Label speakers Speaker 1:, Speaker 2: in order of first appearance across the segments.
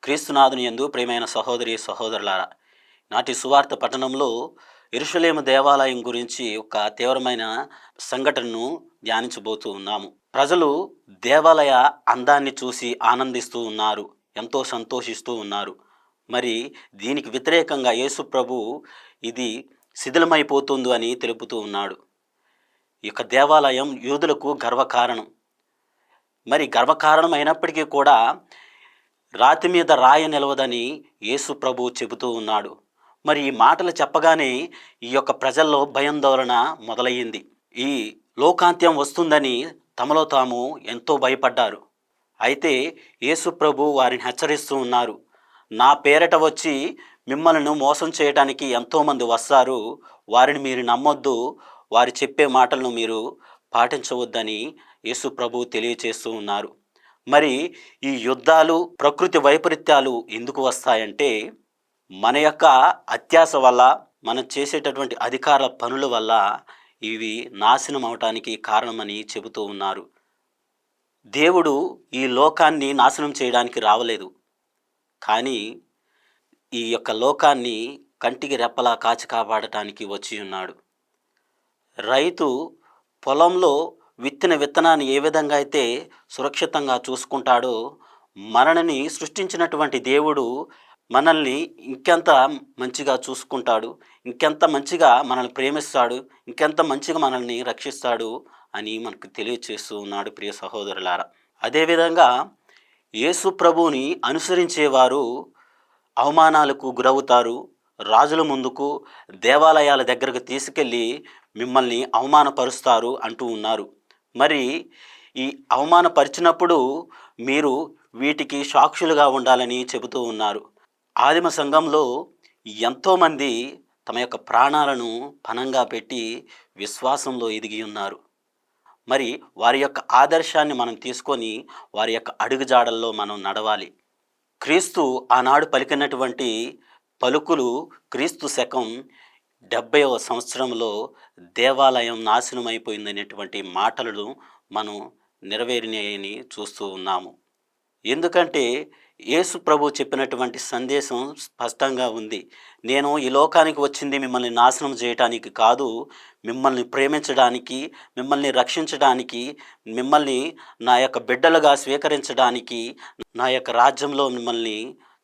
Speaker 1: క్రీస్తునాథుని యందు ప్రియమైన సహోదరి సహోదరులారా, నాటి సువార్త పట్టణంలో యెరూషలేము దేవాలయం గురించి ఒక తీవ్రమైన సంఘటనను ధ్యానించబోతూ ఉన్నాము. ప్రజలు దేవాలయ అందాన్ని చూసి ఆనందిస్తూ ఉన్నారు, ఎంతో సంతోషిస్తూ ఉన్నారు. మరి దీనికి వ్యతిరేకంగా యేసు ప్రభు ఇది శిథిలమైపోతుంది అని తెలుపుతూ ఉన్నాడు. ఈ యొక్క దేవాలయం యూదులకు గర్వకారణం. మరి గర్వకారణం అయినప్పటికీ కూడా రాతి మీద రాయ నిలవదని యేసు ప్రభు చెబుతూ ఉన్నాడు. మరి ఈ మాటలు చెప్పగానే ఈ యొక్క ప్రజల్లో భయాందోళన మొదలయ్యింది. ఈ లోకాంత్యం వస్తుందని తమలో తాము ఎంతో భయపడ్డారు. అయితే యేసు ప్రభు వారిని హెచ్చరిస్తూ ఉన్నారు. నా పేరట వచ్చి మిమ్మల్ని మోసం చేయడానికి ఎంతోమంది వస్తారు, వారిని మీరు నమ్మొద్దు, వారు చెప్పే మాటలను మీరు పాటించవద్దని యేసు ప్రభు తెలియచేస్తూ ఉన్నారు. మరి ఈ యుద్ధాలు, ప్రకృతి వైపరీత్యాలు ఎందుకు వస్తాయంటే మన యొక్క అత్యాశ వల్ల, మనం చేసేటటువంటి అధికార పనుల వల్ల ఇవి నాశనం అవటానికి కారణమని చెబుతూ ఉన్నారు. దేవుడు ఈ లోకాన్ని నాశనం చేయడానికి రావలేదు, కానీ ఈ యొక్క లోకాన్ని కంటికి రెప్పలా కాచి కాపాడటానికి వచ్చి ఉన్నాడు. రైతు పొలంలో విత్తిన విత్తనాన్ని ఏ విధంగా అయితే సురక్షితంగా చూసుకుంటాడో, మనల్ని సృష్టించినటువంటి దేవుడు మనల్ని ఇంకెంత మంచిగా చూసుకుంటాడు, ఇంకెంత మంచిగా మనల్ని ప్రేమిస్తాడు, ఇంకెంత మంచిగా మనల్ని రక్షిస్తాడు అని మనకు తెలియచేస్తూ ఉన్నాడు. ప్రియ సహోదరులారా, అదేవిధంగా యేసు ప్రభువుని అనుసరించేవారు అవమానాలకు గురవుతారు. రాజుల ముందుకు, దేవాలయాల దగ్గరకు తీసుకెళ్ళి మిమ్మల్ని అవమానపరుస్తారు అంటూ ఉన్నారు. మరి ఈ అవమానపరిచినప్పుడు మీరు వీటికి సాక్షులుగా ఉండాలని చెబుతూ ఉన్నారు. ఆదిమ సంఘంలో ఎంతోమంది తమ యొక్క ప్రాణాలను పణంగా పెట్టి విశ్వాసంలో ఎదిగి ఉన్నారు. మరి వారి యొక్క ఆదర్శాన్ని మనం తీసుకొని వారి యొక్క అడుగుజాడల్లో మనం నడవాలి. క్రీస్తు ఆనాడు పలికినటువంటి పలుకులు క్రీస్తు శకం 70వ సంవత్సరంలో దేవాలయం నాశనమైపోయిందనేటువంటి మాటలను మనం నెరవేరినాయని చూస్తూ ఉన్నాము. ఎందుకంటే యేసు ప్రభు చెప్పినటువంటి సందేశం స్పష్టంగా ఉంది. నేను ఈ లోకానికి వచ్చింది మిమ్మల్ని నాశనం చేయటానికి కాదు, మిమ్మల్ని ప్రేమించడానికి, మిమ్మల్ని రక్షించడానికి, మిమ్మల్ని నా యొక్క బిడ్డలుగా స్వీకరించడానికి, నా యొక్క రాజ్యంలో మిమ్మల్ని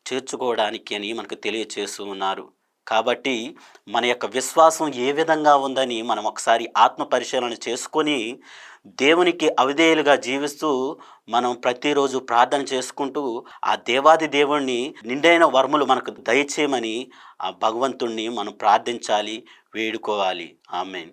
Speaker 1: చేర్చుకోవడానికి అని మనకు తెలియచేస్తూ ఉన్నారు. కాబట్టి మన యొక్క విశ్వాసం ఏ విధంగా ఉందని మనం ఒకసారి ఆత్మ పరిశీలన చేసుకొని దేవునికి అవిధేయులుగా జీవిస్తూ మనం ప్రతిరోజు ప్రార్థన చేసుకుంటూ ఆ దేవాది దేవుణ్ణి నిండైన వరములు మనకు దయచేయమని ఆ భగవంతుణ్ణి మనం ప్రార్థించాలి, వేడుకోవాలి. ఆమేన్.